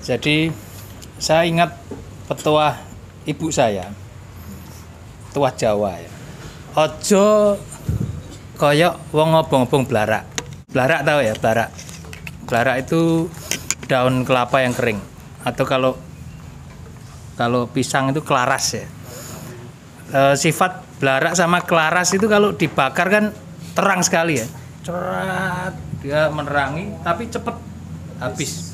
Jadi saya ingat petuah ibu saya, petuah Jawa ya. Ojo koyok wong ngobong-ngobong blarak. Blarak tahu ya, blarak. Blarak itu daun kelapa yang kering. Atau kalau pisang itu kelaras ya. Sifat blarak sama kelaras itu kalau dibakar kan terang sekali ya. Cerat, dia menerangi tapi cepat habis.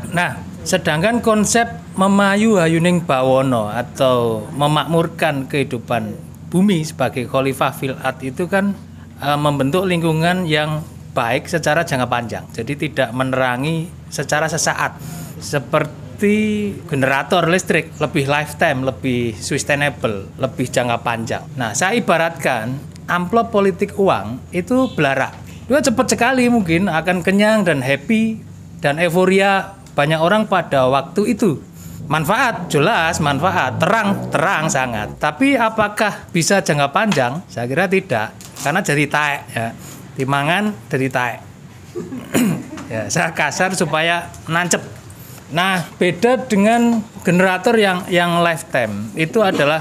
Nah, sedangkan konsep memayu hayuning bawono atau memakmurkan kehidupan bumi sebagai khalifah fil ard itu kan membentuk lingkungan yang baik secara jangka panjang. Jadi tidak menerangi secara sesaat. Seperti generator listrik, lebih lifetime, lebih sustainable, lebih jangka panjang. Nah, saya ibaratkan amplop politik uang itu blarak. Dia cepat sekali mungkin akan kenyang dan happy dan euforia banyak orang pada waktu itu. Manfaat, jelas manfaat, terang sangat. Tapi apakah bisa jangka panjang? Saya kira tidak, karena jadi taek ya. Timangan jadi taek. Ya, saya kasar supaya nancep. Nah, beda dengan generator yang lifetime. Itu adalah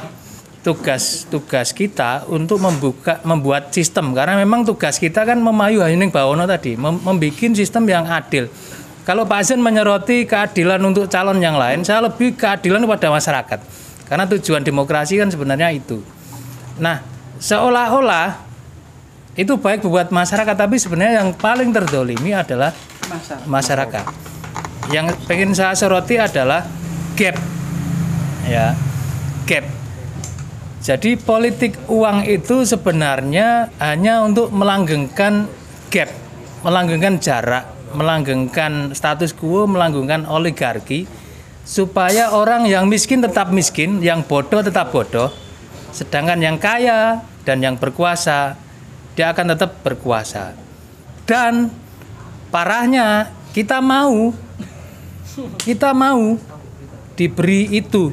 tugas kita untuk membuat sistem, karena memang tugas kita kan memayu hayuning bawono tadi, membuat sistem yang adil. Kalau Pak Zen menyoroti keadilan untuk calon yang lain, saya lebih keadilan kepada masyarakat. Karena tujuan demokrasi kan sebenarnya itu. Nah, seolah-olah itu baik buat masyarakat, tapi sebenarnya yang paling terdolimi adalah masyarakat. Yang pengen saya soroti adalah gap. Ya, gap. Jadi politik uang itu sebenarnya hanya untuk melanggengkan gap, melanggengkan jarak, melanggengkan status quo, melanggengkan oligarki, supaya orang yang miskin tetap miskin, yang bodoh tetap bodoh, sedangkan yang kaya dan yang berkuasa, dia akan tetap berkuasa. Dan parahnya kita mau diberi itu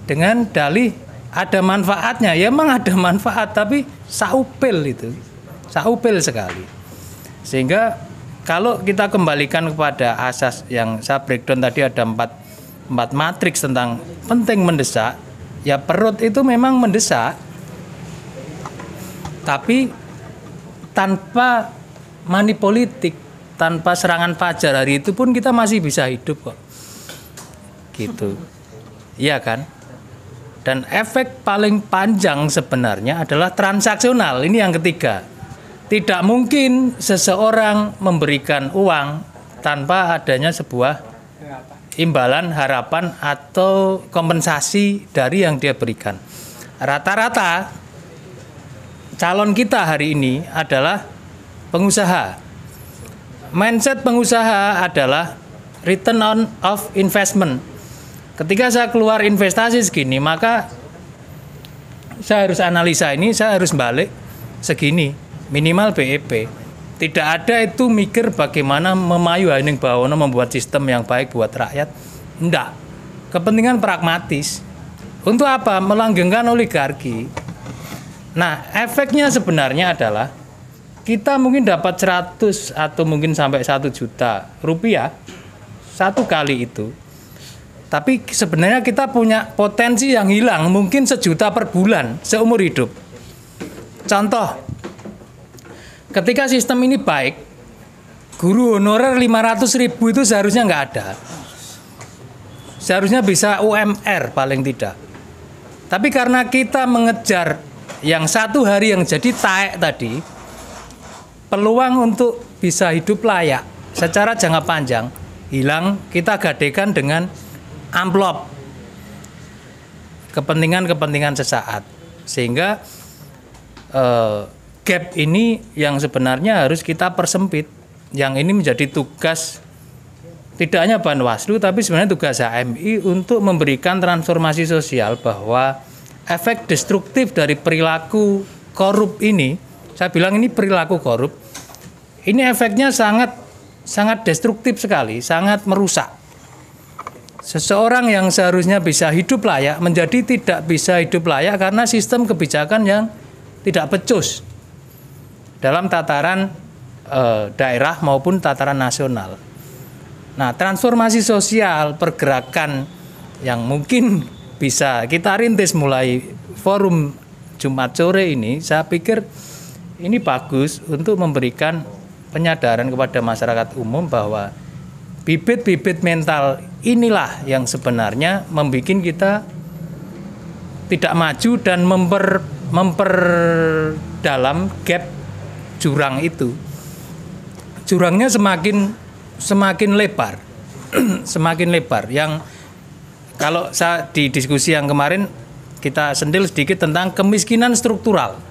dengan dalih ada manfaatnya. Ya memang ada manfaat, tapi saupil sekali. Sehingga kalau kita kembalikan kepada asas yang saya breakdown tadi, ada empat matriks tentang penting mendesak. Ya perut itu memang mendesak, tapi tanpa money politik, tanpa serangan fajar hari itu pun kita masih bisa hidup kok. Gitu. Iya kan? Dan efek paling panjang sebenarnya adalah transaksional. Ini yang ketiga. Tidak mungkin seseorang memberikan uang tanpa adanya sebuah imbalan, harapan, atau kompensasi dari yang dia berikan. Rata-rata calon kita hari ini adalah pengusaha. Mindset pengusaha adalah return of investment. Ketika saya keluar investasi segini, maka saya harus analisa ini, saya harus balik segini. Minimal BEP. Tidak ada itu mikir bagaimana memayu hayuning bawono membuat sistem yang baik buat rakyat. Enggak. Kepentingan pragmatis. Untuk apa? Melanggengkan oligarki. Nah, efeknya sebenarnya adalah kita mungkin dapat 100 atau mungkin sampai 1 juta rupiah satu kali itu. Tapi sebenarnya kita punya potensi yang hilang mungkin 1 juta per bulan seumur hidup. Contoh, ketika sistem ini baik, guru honorer 500.000 itu seharusnya nggak ada. Seharusnya bisa UMR paling tidak. Tapi karena kita mengejar yang 1 hari yang jadi taek tadi, peluang untuk bisa hidup layak secara jangka panjang hilang, kita gadekan dengan amplop. Kepentingan-kepentingan sesaat. Sehingga gap ini yang sebenarnya harus kita persempit. Yang ini menjadi tugas tidak hanya Banwaslu, tapi sebenarnya tugas HMI untuk memberikan transformasi sosial, bahwa efek destruktif dari perilaku korup ini, saya bilang ini perilaku korup, ini efeknya sangat destruktif sekali, sangat merusak. Seseorang yang seharusnya bisa hidup layak menjadi tidak bisa hidup layak karena sistem kebijakan yang tidak becus dalam tataran daerah maupun tataran nasional. Nah, transformasi sosial, pergerakan yang mungkin bisa kita rintis mulai forum Jumat sore ini, saya pikir ini bagus untuk memberikan penyadaran kepada masyarakat umum bahwa bibit-bibit mental inilah yang sebenarnya membuat kita tidak maju dan memperdalam gap jurang itu. Jurangnya semakin lebar, semakin lebar. Yang kalau saya di diskusi yang kemarin kita sentil sedikit tentang kemiskinan struktural.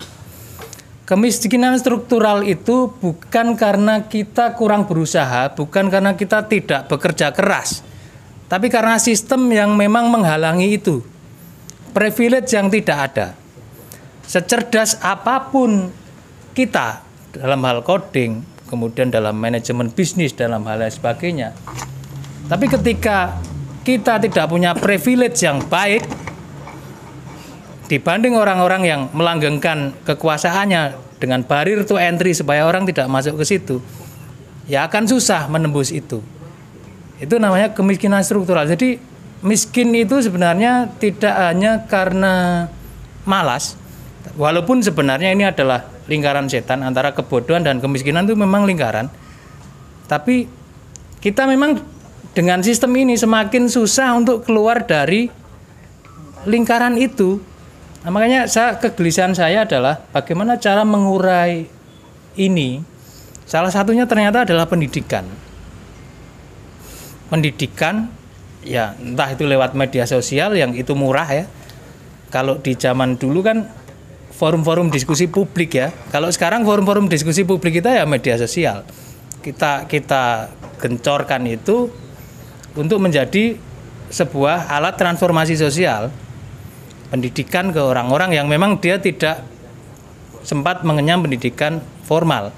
Kemiskinan struktural itu bukan karena kita kurang berusaha, bukan karena kita tidak bekerja keras, tapi karena sistem yang memang menghalangi itu. Privilege yang tidak ada. Secerdas apapun kita dalam hal coding, kemudian dalam manajemen bisnis, dalam hal lain sebagainya. Tapi ketika kita tidak punya privilege yang baik dibanding orang-orang yang melanggengkan kekuasaannya dengan barrier to entry supaya orang tidak masuk ke situ, ya akan susah menembus itu. Itu namanya kemiskinan struktural. Jadi miskin itu sebenarnya tidak hanya karena malas, walaupun sebenarnya ini adalah lingkaran setan antara kebodohan dan kemiskinan, itu memang lingkaran. Tapi kita memang dengan sistem ini semakin susah untuk keluar dari lingkaran itu. Nah, makanya kegelisahan saya adalah bagaimana cara mengurai ini. Salah satunya ternyata adalah pendidikan. Pendidikan, ya entah itu lewat media sosial yang itu murah ya. Kalau di zaman dulu kan forum-forum diskusi publik ya. Kalau sekarang forum-forum diskusi publik kita ya media sosial. Kita gencorkan itu untuk menjadi sebuah alat transformasi sosial. Pendidikan ke orang-orang yang memang dia tidak sempat mengenyam pendidikan formal.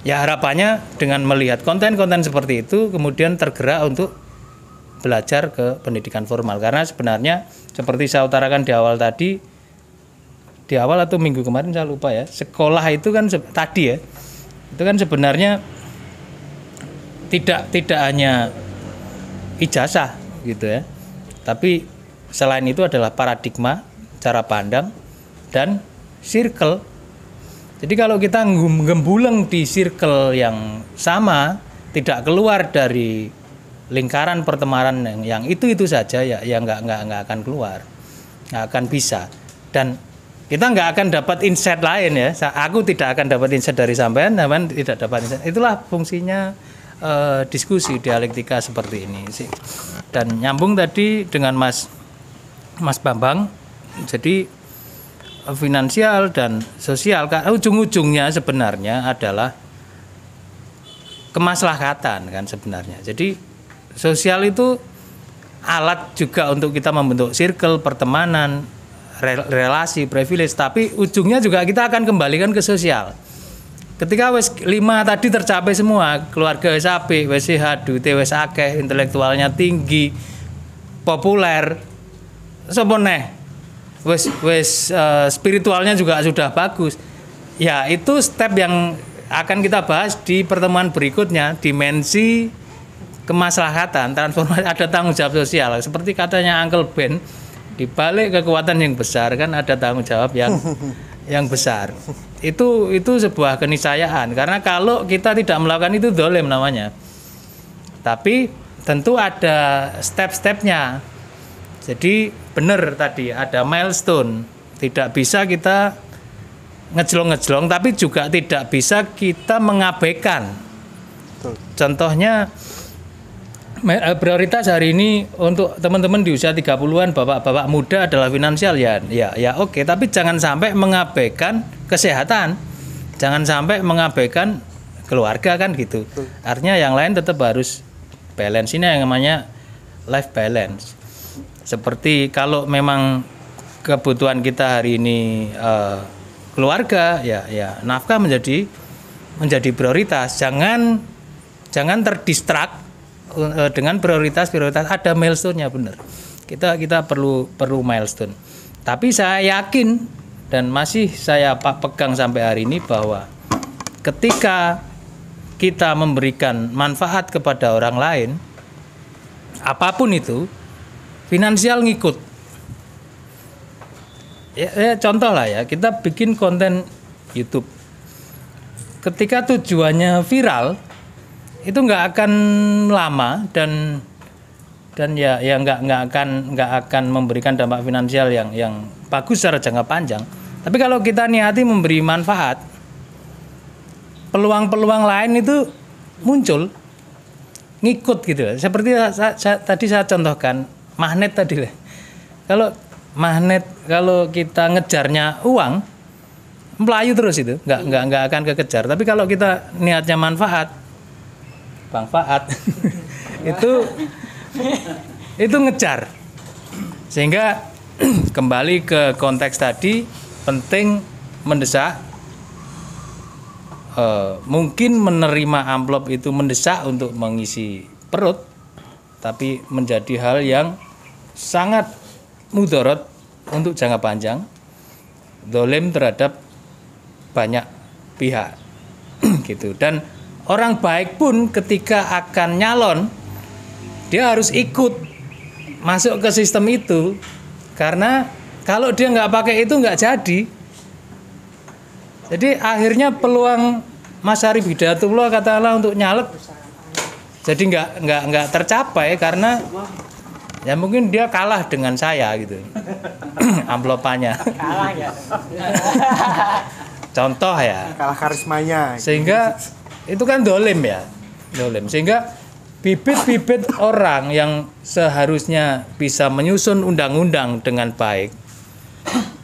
Ya harapannya dengan melihat konten-konten seperti itu kemudian tergerak untuk belajar ke pendidikan formal. Karena sebenarnya seperti saya utarakan di awal tadi, di awal atau minggu kemarin saya lupa ya, sekolah itu kan tadi ya, itu kan sebenarnya tidak hanya ijazah gitu ya, tapi selain itu adalah paradigma, cara pandang, dan circle. Jadi kalau kita gembuleng di circle yang sama, tidak keluar dari lingkaran pertemanan yang itu saja ya nggak akan keluar, nggak akan bisa. Dan kita nggak akan dapat insight lain ya. Aku tidak akan dapat insight dari sampean, sampean tidak dapat insight. Itulah fungsinya diskusi dialektika seperti ini sih. Dan nyambung tadi dengan Mas Bambang, jadi finansial dan sosial ujung-ujungnya sebenarnya adalah kemaslahatan kan sebenarnya. Jadi sosial itu alat juga untuk kita membentuk circle pertemanan, relasi, privilege, tapi ujungnya juga kita akan kembalikan ke sosial. Ketika wes 5 tadi tercapai semua, keluarga wes apik, wes sehat, duite wes akeh, intelektualnya tinggi, populer, sapa neh? Wes spiritualnya juga sudah bagus. Ya, itu step yang akan kita bahas di pertemuan berikutnya, dimensi kemaslahatan, transformasi, ada tanggung jawab sosial. Seperti katanya Uncle Ben, di balik kekuatan yang besar kan ada tanggung jawab yang besar. Itu sebuah keniscayaan, karena kalau kita tidak melakukan itu dolim namanya. Tapi tentu ada step-stepnya. Jadi benar tadi ada milestone. Tidak bisa kita ngejlong-ngejlong, tapi juga tidak bisa kita mengabaikan. Contohnya prioritas hari ini untuk teman-teman di usia 30-an, bapak-bapak muda adalah finansial ya oke, tapi jangan sampai mengabaikan kesehatan. Jangan sampai mengabaikan keluarga kan gitu. Artinya yang lain tetap harus balance, ini yang namanya life balance. Seperti kalau memang kebutuhan kita hari ini keluarga ya nafkah menjadi prioritas. Jangan terdistrak dengan prioritas ada milestone-nya, benar. Kita perlu milestone. Tapi saya yakin dan masih saya pegang sampai hari ini bahwa ketika kita memberikan manfaat kepada orang lain, apapun itu, finansial ngikut. Ya, contoh lah ya, kita bikin konten YouTube. Ketika tujuannya viral, itu nggak akan lama dan ya nggak akan memberikan dampak finansial yang bagus secara jangka panjang. Tapi kalau kita niati memberi manfaat, peluang-peluang lain itu muncul, ngikut gitu. Seperti tadi saya contohkan magnet tadi lah. Kalau magnet, kalau kita ngejarnya uang, melayu terus itu, nggak akan kekejar. Tapi kalau kita niatnya manfaat itu ngejar. Sehingga kembali ke konteks tadi, penting mendesak. Mungkin menerima amplop itu mendesak untuk mengisi perut, tapi menjadi hal yang sangat mudarat untuk jangka panjang, dolim terhadap banyak pihak gitu. Dan orang baik pun ketika akan nyalon, dia harus ikut masuk ke sistem itu, karena kalau dia nggak pakai itu nggak jadi. Jadi akhirnya peluang Mas Arif Hidayatullah katakanlah untuk nyalek jadi nggak tercapai karena ya mungkin dia kalah dengan saya gitu amplopannya. Kalah ya. Contoh ya. Kalah karismanya. Sehingga itu kan dolim ya, dolim. Sehingga bibit-bibit orang yang seharusnya bisa menyusun undang-undang dengan baik,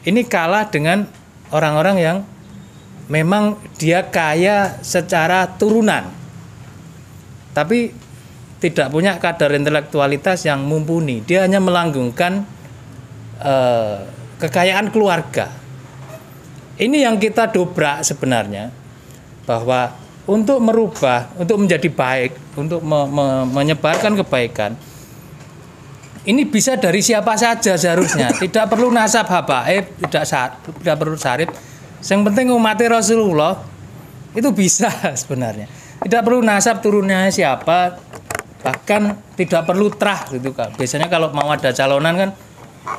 ini kalah dengan orang-orang yang memang dia kaya secara turunan, tapi tidak punya kadar intelektualitas yang mumpuni. Dia hanya melanggengkan kekayaan keluarga. Ini yang kita dobrak sebenarnya, bahwa untuk merubah, untuk menjadi baik, untuk menyebarkan kebaikan, ini bisa dari siapa saja seharusnya. Tidak perlu nasab habaib, tidak perlu syarif. Yang penting umat Rasulullah itu bisa sebenarnya. Tidak perlu nasab turunnya siapa, bahkan tidak perlu trah gitu kan. Biasanya kalau mau ada calonan kan,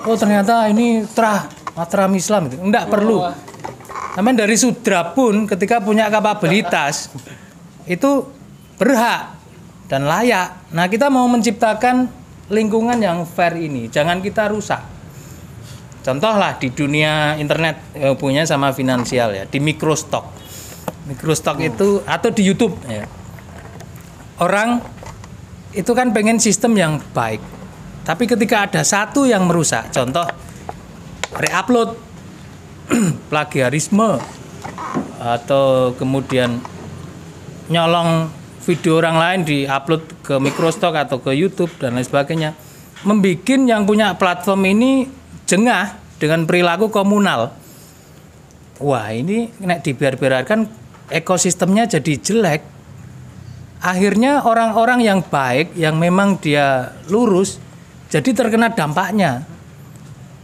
oh ternyata ini trah, matram Islam itu. Enggak perlu. Namun dari sudra pun ketika punya kapabilitas itu berhak dan layak. Nah, kita mau menciptakan lingkungan yang fair ini, jangan kita rusak. Contoh lah di dunia internet punya sama finansial ya, di microstock. Microstock itu atau di YouTube ya. Orang itu kan pengen sistem yang baik. Tapi ketika ada satu yang merusak, contoh reupload, plagiarisme, atau kemudian nyolong video orang lain di-upload ke microstock atau ke YouTube dan lain sebagainya, membuat yang punya platform ini jengah dengan perilaku komunal. Wah, ini nek dibiarkan ekosistemnya jadi jelek. Akhirnya orang-orang yang baik, yang memang dia lurus, jadi terkena dampaknya.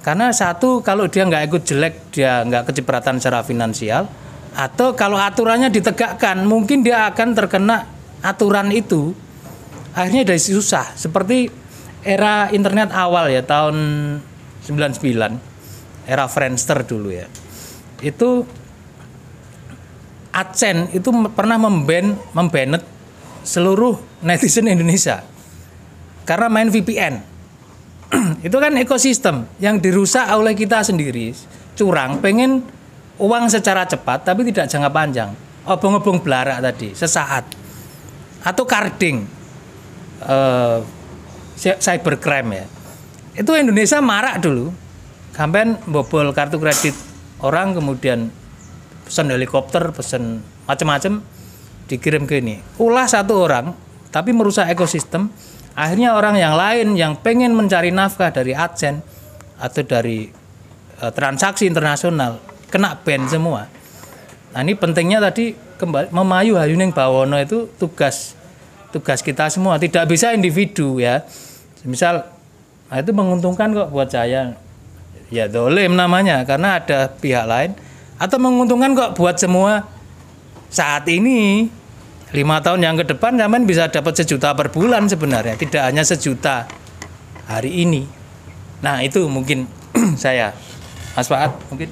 Karena satu, kalau dia nggak ikut jelek, dia nggak kecipratan secara finansial. Atau kalau aturannya ditegakkan, mungkin dia akan terkena aturan itu. Akhirnya dari susah. Seperti era internet awal ya, tahun 99, era Friendster dulu ya. Itu AdSense itu pernah membanet seluruh netizen Indonesia karena main VPN. Itu kan ekosistem yang dirusak oleh kita sendiri. Curang, pengen uang secara cepat tapi tidak jangka panjang. Obong-obong belarak tadi, sesaat. Atau carding, cybercrime ya. Itu Indonesia marak dulu. Sampai bobol kartu kredit orang, kemudian pesan helikopter, pesan macam-macam, dikirim ke ini. Ulah satu orang, tapi merusak ekosistem. Akhirnya orang yang lain yang pengen mencari nafkah dari AdSense atau dari transaksi internasional kena ban semua. Nah, ini pentingnya tadi kembali memayu hayuning bawono itu tugas kita semua, tidak bisa individu ya. Misal nah itu menguntungkan kok buat saya. Ya dolim namanya karena ada pihak lain, atau menguntungkan kok buat semua saat ini. 5 tahun yang ke depan sampean bisa dapat 1 juta per bulan sebenarnya, tidak hanya 1 juta hari ini. Nah, itu mungkin saya. Mas Faat mungkin